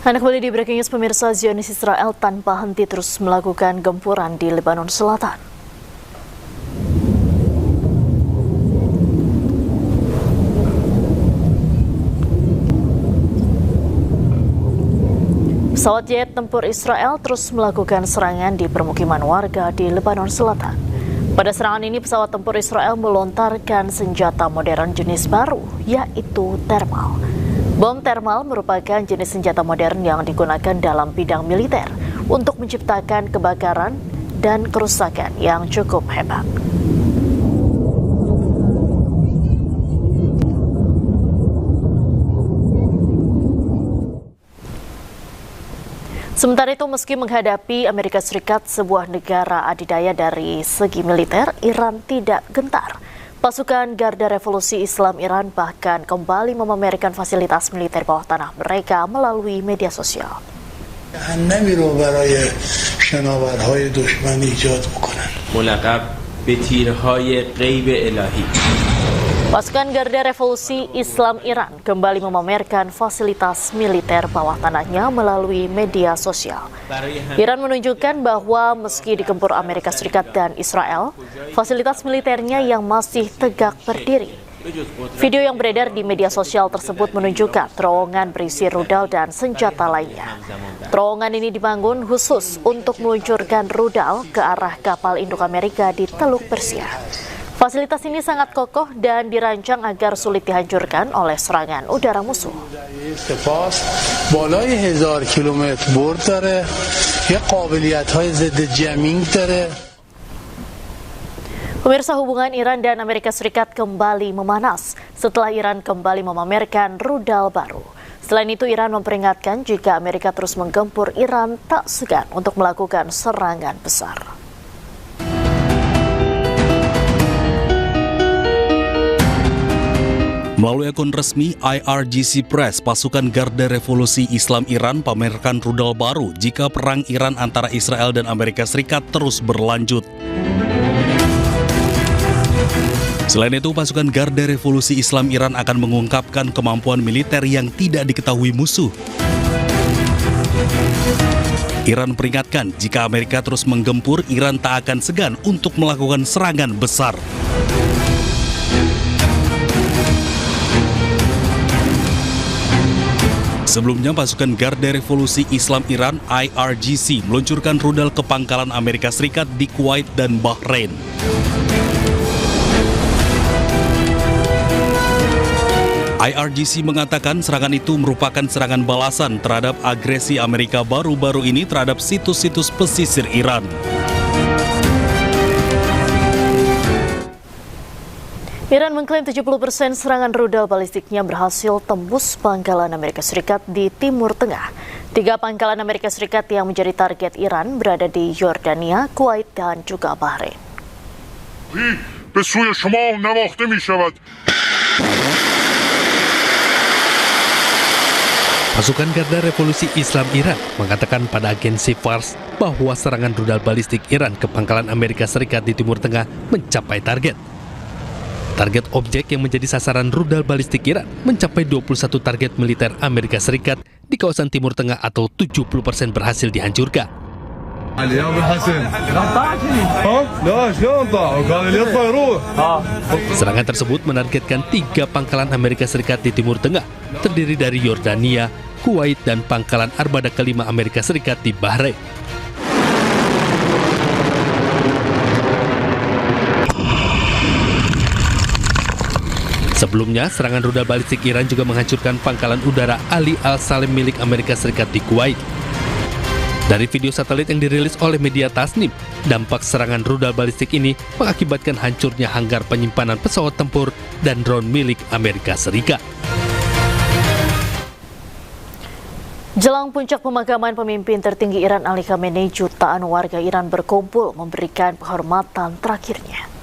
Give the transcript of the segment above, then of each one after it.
Anda kembali di Breaking News, pemirsa. Zionis Israel tanpa henti terus melakukan gempuran di Lebanon Selatan. Pesawat jet tempur Israel terus melakukan serangan di permukiman warga di Lebanon Selatan. Pada serangan ini, pesawat tempur Israel melontarkan senjata modern jenis baru, yaitu thermal. Bom thermal merupakan jenis senjata modern yang digunakan dalam bidang militer untuk menciptakan kebakaran dan kerusakan yang cukup hebat. Sementara itu, meski menghadapi Amerika Serikat, sebuah negara adidaya dari segi militer, Iran tidak gentar. Pasukan Garda Revolusi Islam Iran bahkan kembali memamerkan fasilitas militer bawah tanah mereka melalui media sosial. Pasukan Garda Revolusi Islam Iran kembali memamerkan fasilitas militer bawah tanahnya melalui media sosial. Iran menunjukkan bahwa meski digempur Amerika Serikat dan Israel, fasilitas militernya yang masih tegak berdiri. Video yang beredar di media sosial tersebut menunjukkan terowongan berisi rudal dan senjata lainnya. Terowongan ini dibangun khusus untuk meluncurkan rudal ke arah kapal induk Amerika di Teluk Persia. Fasilitas ini sangat kokoh dan dirancang agar sulit dihancurkan oleh serangan udara musuh. Pemirsa, hubungan Iran dan Amerika Serikat kembali memanas setelah Iran kembali memamerkan rudal baru. Selain itu, Iran memperingatkan jika Amerika terus menggempur, Iran tak segan untuk melakukan serangan besar. Melalui akun resmi IRGC Press, pasukan Garda Revolusi Islam Iran pamerkan rudal baru jika perang Iran antara Israel dan Amerika Serikat terus berlanjut. Selain itu, pasukan Garda Revolusi Islam Iran akan mengungkapkan kemampuan militer yang tidak diketahui musuh. Iran peringatkan jika Amerika terus menggempur, Iran tak akan segan untuk melakukan serangan besar. Sebelumnya, pasukan Garda Revolusi Islam Iran IRGC meluncurkan rudal ke pangkalan Amerika Serikat di Kuwait dan Bahrain. IRGC mengatakan serangan itu merupakan serangan balasan terhadap agresi Amerika baru-baru ini terhadap situs-situs pesisir Iran. Iran mengklaim 70% serangan rudal balistiknya berhasil tembus pangkalan Amerika Serikat di Timur Tengah. 3 pangkalan Amerika Serikat yang menjadi target Iran berada di Yordania, Kuwait, dan juga Bahrain. Pasukan Garda Revolusi Islam Iran mengatakan pada agensi Fars bahwa serangan rudal balistik Iran ke pangkalan Amerika Serikat di Timur Tengah mencapai target. Target objek yang menjadi sasaran rudal balistik Iran mencapai 21 target militer Amerika Serikat di kawasan Timur Tengah atau 70% berhasil dihancurkan. Serangan tersebut menargetkan 3 pangkalan Amerika Serikat di Timur Tengah, terdiri dari Yordania, Kuwait, dan pangkalan armada kelima Amerika Serikat di Bahrain. Sebelumnya, serangan rudal balistik Iran juga menghancurkan pangkalan udara Ali Al-Salim milik Amerika Serikat di Kuwait. Dari video satelit yang dirilis oleh media Tasnim, dampak serangan rudal balistik ini mengakibatkan hancurnya hanggar penyimpanan pesawat tempur dan drone milik Amerika Serikat. Jelang puncak pemakaman pemimpin tertinggi Iran Ali Khamenei, jutaan warga Iran berkumpul memberikan penghormatan terakhirnya.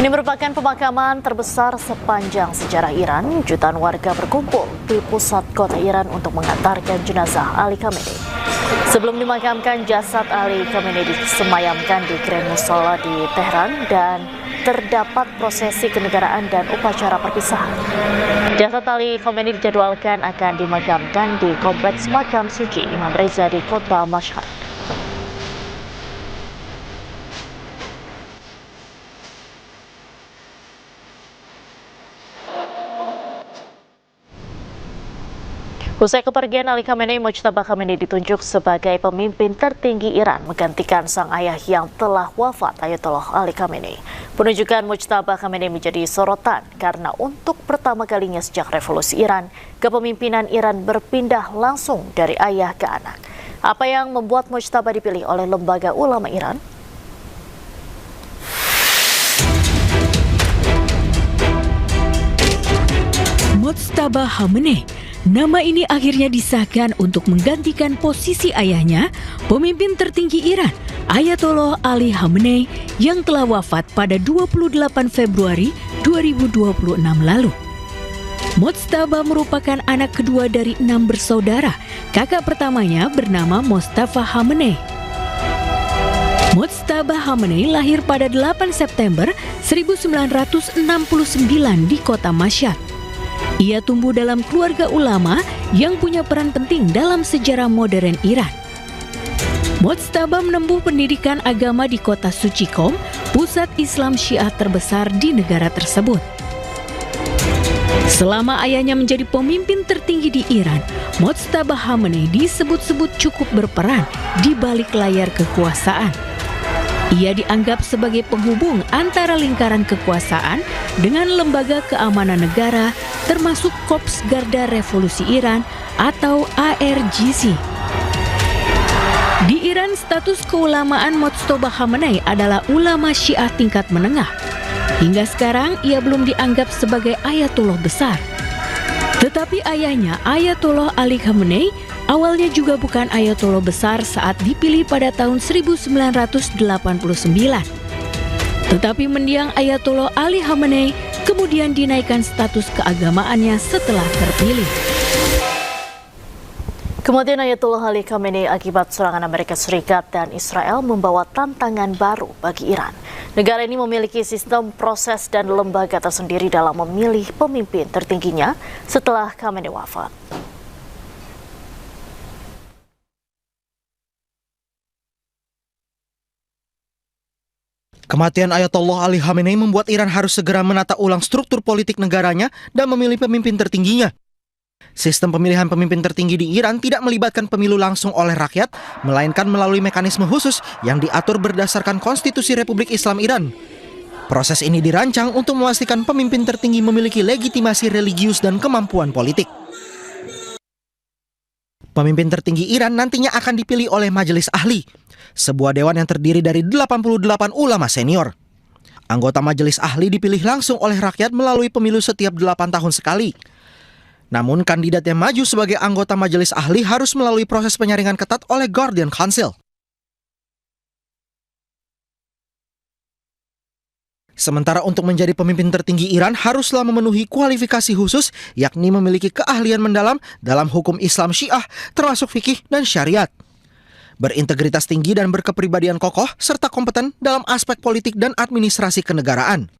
Ini merupakan pemakaman terbesar sepanjang sejarah Iran. Jutaan warga berkumpul di pusat kota Iran untuk mengantarkan jenazah Ali Khamenei. Sebelum dimakamkan, jasad Ali Khamenei disemayamkan di Grand Musala di Tehran dan terdapat prosesi kenegaraan dan upacara perpisahan. Jasad Ali Khamenei dijadwalkan akan dimakamkan di Kompleks Makam Suci Imam Reza di Kota Mashhad. Usai kepergian Ali Khamenei, Mojtaba Khamenei ditunjuk sebagai pemimpin tertinggi Iran menggantikan sang ayah yang telah wafat, Ayatollah Ali Khamenei. Penunjukan Mojtaba Khamenei menjadi sorotan karena untuk pertama kalinya sejak revolusi Iran, kepemimpinan Iran berpindah langsung dari ayah ke anak. Apa yang membuat Mojtaba dipilih oleh lembaga ulama Iran? Mojtaba Khamenei. Nama ini akhirnya disahkan untuk menggantikan posisi ayahnya, pemimpin tertinggi Iran, Ayatollah Ali Khamenei, yang telah wafat pada 28 Februari 2026 lalu. Mojtaba merupakan anak kedua dari 6 bersaudara. Kakak pertamanya bernama Mostafa Khamenei. Mojtaba Khamenei lahir pada 8 September 1969 di kota Mashhad. Ia tumbuh dalam keluarga ulama yang punya peran penting dalam sejarah modern Iran. Mojtaba menempuh pendidikan agama di kota suci Qom, pusat Islam Syiah terbesar di negara tersebut. Selama ayahnya menjadi pemimpin tertinggi di Iran, Mojtaba Khamenei disebut-sebut cukup berperan di balik layar kekuasaan. Ia dianggap sebagai penghubung antara lingkaran kekuasaan dengan lembaga keamanan negara, termasuk Korps Garda Revolusi Iran atau ARGC. Di Iran, status keulamaan Mojtaba Khamenei adalah ulama Syiah tingkat menengah. Hingga sekarang, ia belum dianggap sebagai ayatollah besar. Tetapi ayahnya, Ayatollah Ali Khamenei, awalnya juga bukan ayatollah besar saat dipilih pada tahun 1989. Tetapi mendiang Ayatollah Ali Khamenei kemudian dinaikkan status keagamaannya setelah terpilih. Kematian Ayatollah Ali Khamenei akibat serangan Amerika Serikat dan Israel membawa tantangan baru bagi Iran. Negara ini memiliki sistem, proses, dan lembaga tersendiri dalam memilih pemimpin tertingginya setelah Khamenei wafat. Kematian Ayatollah Ali Khamenei membuat Iran harus segera menata ulang struktur politik negaranya dan memilih pemimpin tertingginya. Sistem pemilihan pemimpin tertinggi di Iran tidak melibatkan pemilu langsung oleh rakyat, melainkan melalui mekanisme khusus yang diatur berdasarkan Konstitusi Republik Islam Iran. Proses ini dirancang untuk memastikan pemimpin tertinggi memiliki legitimasi religius dan kemampuan politik. Pemimpin tertinggi Iran nantinya akan dipilih oleh Majelis Ahli, sebuah dewan yang terdiri dari 88 ulama senior. Anggota Majelis Ahli dipilih langsung oleh rakyat melalui pemilu setiap 8 tahun sekali. Namun kandidat yang maju sebagai anggota Majelis Ahli harus melalui proses penyaringan ketat oleh Guardian Council. Sementara untuk menjadi pemimpin tertinggi Iran haruslah memenuhi kualifikasi khusus, yakni memiliki keahlian mendalam dalam hukum Islam Syiah, termasuk fikih dan syariat. Berintegritas tinggi dan berkepribadian kokoh, serta kompeten dalam aspek politik dan administrasi kenegaraan.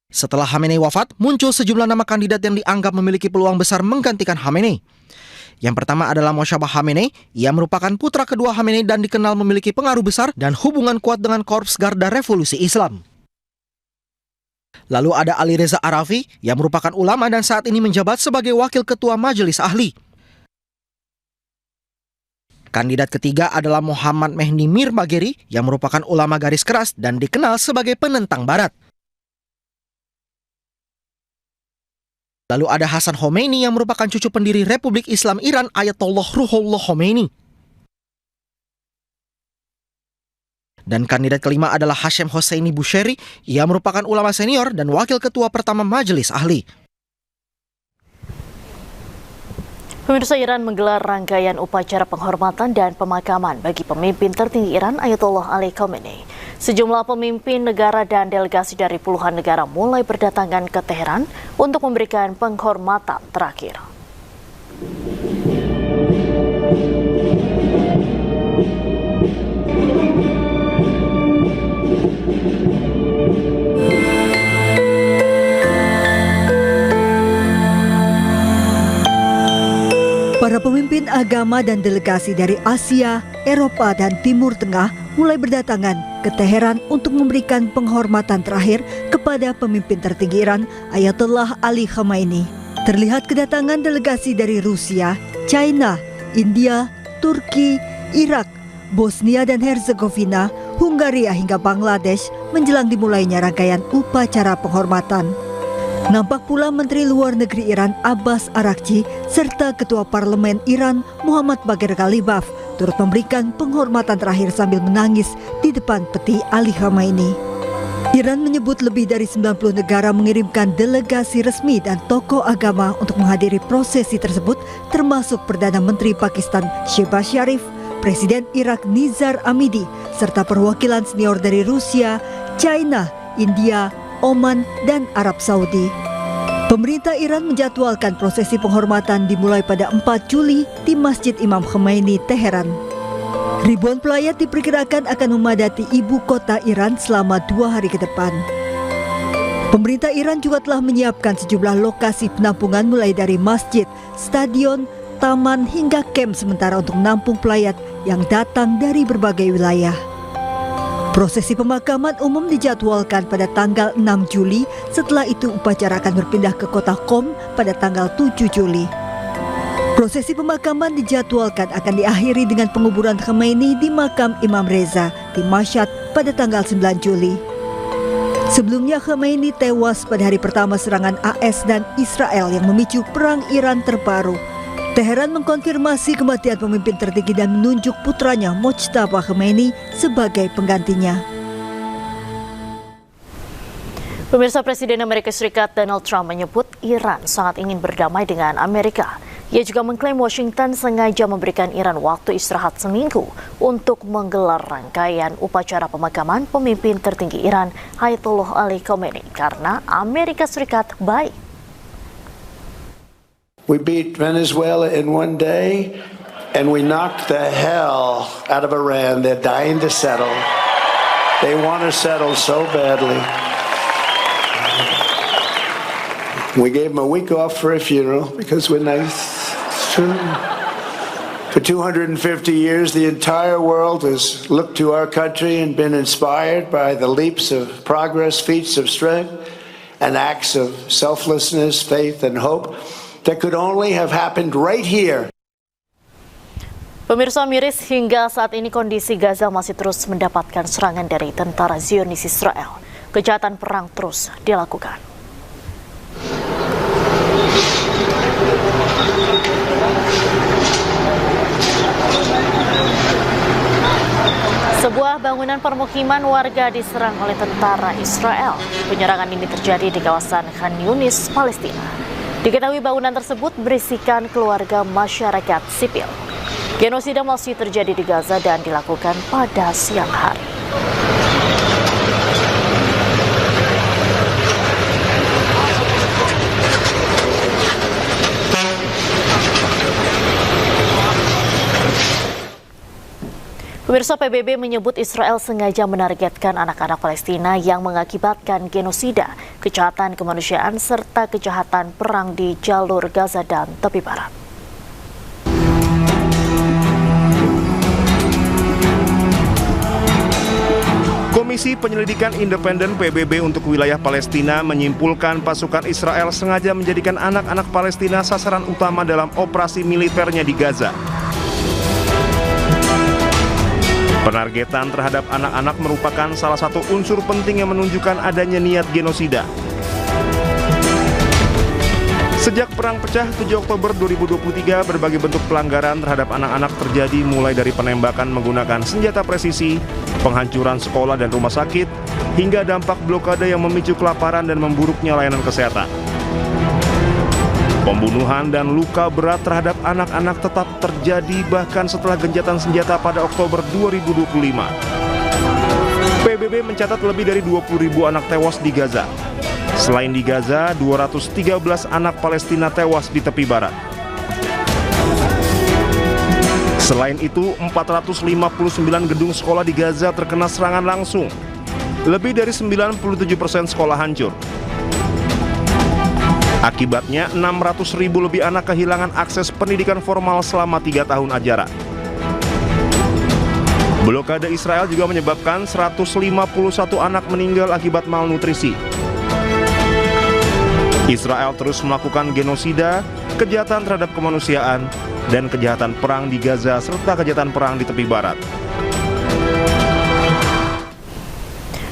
Setelah Khamenei wafat, muncul sejumlah nama kandidat yang dianggap memiliki peluang besar menggantikan Khamenei. Yang pertama adalah Mojtaba Khamenei. Ia merupakan putra kedua Khamenei dan dikenal memiliki pengaruh besar dan hubungan kuat dengan Korps Garda Revolusi Islam. Lalu ada Ali Reza Arafi yang merupakan ulama dan saat ini menjabat sebagai wakil ketua Majelis Ahli. Kandidat ketiga adalah Muhammad Mehdi Mir Bagheri yang merupakan ulama garis keras dan dikenal sebagai penentang Barat. Lalu ada Hasan Khomeini yang merupakan cucu pendiri Republik Islam Iran Ayatollah Ruhollah Khomeini. Dan kandidat kelima adalah Hashim Hosseini Bushiri, ia merupakan ulama senior dan wakil ketua pertama Majelis Ahli. Pemirsa, Iran menggelar rangkaian upacara penghormatan dan pemakaman bagi pemimpin tertinggi Iran Ayatollah Ali Khamenei. Sejumlah pemimpin negara dan delegasi dari puluhan negara mulai berdatangan ke Teheran untuk memberikan penghormatan terakhir. agama dan delegasi dari Asia, Eropa, dan Timur Tengah mulai berdatangan ke Teheran untuk memberikan penghormatan terakhir kepada pemimpin tertinggi Iran, Ayatollah Ali Khamenei. Terlihat kedatangan delegasi dari Rusia, China, India, Turki, Irak, Bosnia dan Herzegovina, Hungaria hingga Bangladesh menjelang dimulainya rangkaian upacara penghormatan. Nampak pula Menteri Luar Negeri Iran Abbas Araghchi serta Ketua Parlemen Iran Muhammad Bagher Ghalibaf turut memberikan penghormatan terakhir sambil menangis di depan peti Ali Khamenei. Iran menyebut lebih dari 90 negara mengirimkan delegasi resmi dan tokoh agama untuk menghadiri prosesi tersebut, termasuk Perdana Menteri Pakistan Shehbaz Sharif, Presiden Irak Nizar Amidi, serta perwakilan senior dari Rusia, China, India, Oman, dan Arab Saudi. Pemerintah Iran menjadwalkan prosesi penghormatan dimulai pada 4 Juli di Masjid Imam Khomeini, Teheran. Ribuan pelayat diperkirakan akan memadati ibu kota Iran selama 2 hari ke depan. Pemerintah Iran juga telah menyiapkan sejumlah lokasi penampungan mulai dari masjid, stadion, taman, hingga kamp sementara untuk menampung pelayat yang datang dari berbagai wilayah. Prosesi pemakaman umum dijadwalkan pada tanggal 6 Juli, setelah itu upacara akan berpindah ke kota Qom pada tanggal 7 Juli. Prosesi pemakaman dijadwalkan akan diakhiri dengan penguburan Khamenei di makam Imam Reza di Mashhad pada tanggal 9 Juli. Sebelumnya Khamenei tewas pada hari pertama serangan AS dan Israel yang memicu perang Iran terbaru. Teheran mengkonfirmasi kematian pemimpin tertinggi dan menunjuk putranya Mojtaba Khomeini sebagai penggantinya. Pemirsa, Presiden Amerika Serikat Donald Trump menyebut Iran sangat ingin berdamai dengan Amerika. Ia juga mengklaim Washington sengaja memberikan Iran waktu istirahat seminggu untuk menggelar rangkaian upacara pemakaman pemimpin tertinggi Iran, Ayatollah Ali Khamenei, karena Amerika Serikat baik. We beat Venezuela in one day, and we knocked the hell out of Iran. They're dying to settle. They want to settle so badly. We gave them a week off for a funeral because we're nice. It's true. For 250 years, the entire world has looked to our country and been inspired by the leaps of progress, feats of strength, and acts of selflessness, faith, and hope that could only have happened right here. Pemirsa, miris hingga saat ini kondisi Gaza masih terus mendapatkan serangan dari tentara Zionis Israel. Kejahatan perang terus dilakukan. Sebuah bangunan permukiman warga diserang oleh tentara Israel. Penyerangan ini terjadi di kawasan Khan Yunis, Palestina. Diketahui bangunan tersebut berisikan keluarga masyarakat sipil. Genosida masih terjadi di Gaza dan dilakukan pada siang hari. Pemirsa, PBB menyebut Israel sengaja menargetkan anak-anak Palestina yang mengakibatkan genosida, kejahatan kemanusiaan, serta kejahatan perang di jalur Gaza dan tepi barat. Komisi Penyelidikan Independen PBB untuk wilayah Palestina menyimpulkan pasukan Israel sengaja menjadikan anak-anak Palestina sasaran utama dalam operasi militernya di Gaza. Penargetan terhadap anak-anak merupakan salah satu unsur penting yang menunjukkan adanya niat genosida. Sejak perang pecah 7 Oktober 2023, berbagai bentuk pelanggaran terhadap anak-anak terjadi, mulai dari penembakan menggunakan senjata presisi, penghancuran sekolah dan rumah sakit, hingga dampak blokade yang memicu kelaparan dan memburuknya layanan kesehatan. Pembunuhan dan luka berat terhadap anak-anak tetap terjadi bahkan setelah gencatan senjata pada Oktober 2025. PBB mencatat lebih dari 20.000 anak tewas di Gaza. Selain di Gaza, 213 anak Palestina tewas di tepi barat. Selain itu, 459 gedung sekolah di Gaza terkena serangan langsung. Lebih dari 97% sekolah hancur. Akibatnya 600.000 lebih anak kehilangan akses pendidikan formal selama 3 tahun ajaran. Blokade Israel juga menyebabkan 151 anak meninggal akibat malnutrisi. Israel terus melakukan genosida, kejahatan terhadap kemanusiaan, dan kejahatan perang di Gaza serta kejahatan perang di tepi barat.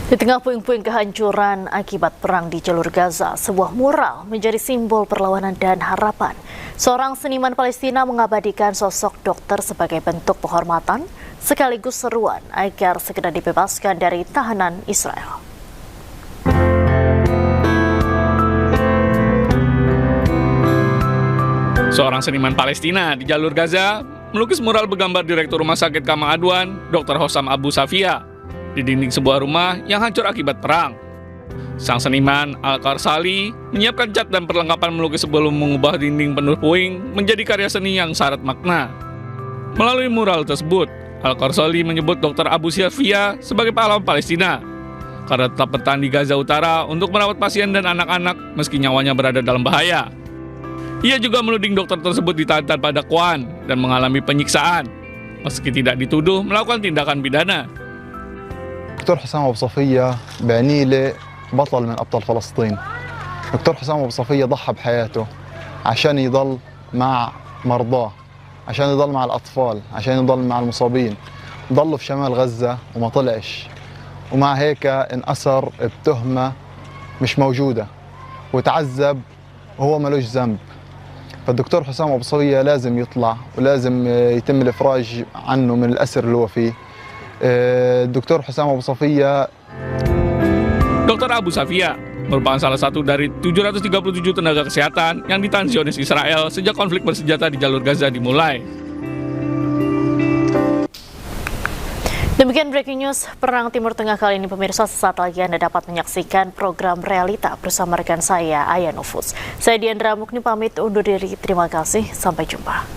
Di tengah puing-puing kehancuran akibat perang di jalur Gaza, sebuah mural menjadi simbol perlawanan dan harapan. Seorang seniman Palestina mengabadikan sosok dokter sebagai bentuk penghormatan, sekaligus seruan agar segera dibebaskan dari tahanan Israel. Seorang seniman Palestina di jalur Gaza melukis mural bergambar Direktur Rumah Sakit Kamal Adwan, Dr. Hossam Abu Safia, di dinding sebuah rumah yang hancur akibat perang. Sang seniman Al-Qarsali menyiapkan cat dan perlengkapan melukis sebelum mengubah dinding penuh puing menjadi karya seni yang syarat makna. Melalui mural tersebut, Al-Qarsali menyebut Dr. Abu Safia sebagai pahlawan Palestina karena tetap bertahan di Gaza Utara untuk merawat pasien dan anak-anak meski nyawanya berada dalam bahaya. Ia juga menuding dokter tersebut ditahan tanpa dakwaan dan mengalami penyiksaan, meski tidak dituduh melakukan tindakan pidana. دكتور حسام أبو صفية بعني لي بطل من أبطال فلسطين. دكتور حسام أبو صفية ضحى بحياته عشان يضل مع مرضاه، عشان يضل مع الأطفال، عشان يضل مع المصابين. ضلوا في شمال غزة وما طلعش، ومع هيك انأسر بتهمة مش موجودة وتعذب وهو ملوش ذنب. فالدكتور حسام أبو صفية لازم يطلع ولازم يتم الإفراج عنه من الأسر اللي هو فيه. Dr. Hossam Abu Safia. Dr. Abu Safia merupakan salah satu dari 737 tenaga kesehatan yang ditahan Zionis Israel sejak konflik bersenjata di jalur Gaza dimulai. Demikian breaking news Perang Timur Tengah kali ini, pemirsa. Sesaat lagi Anda dapat menyaksikan program Realita bersama rekan saya, Aya Nufus. Saya Diandra Mukni pamit undur diri. Terima kasih, sampai jumpa.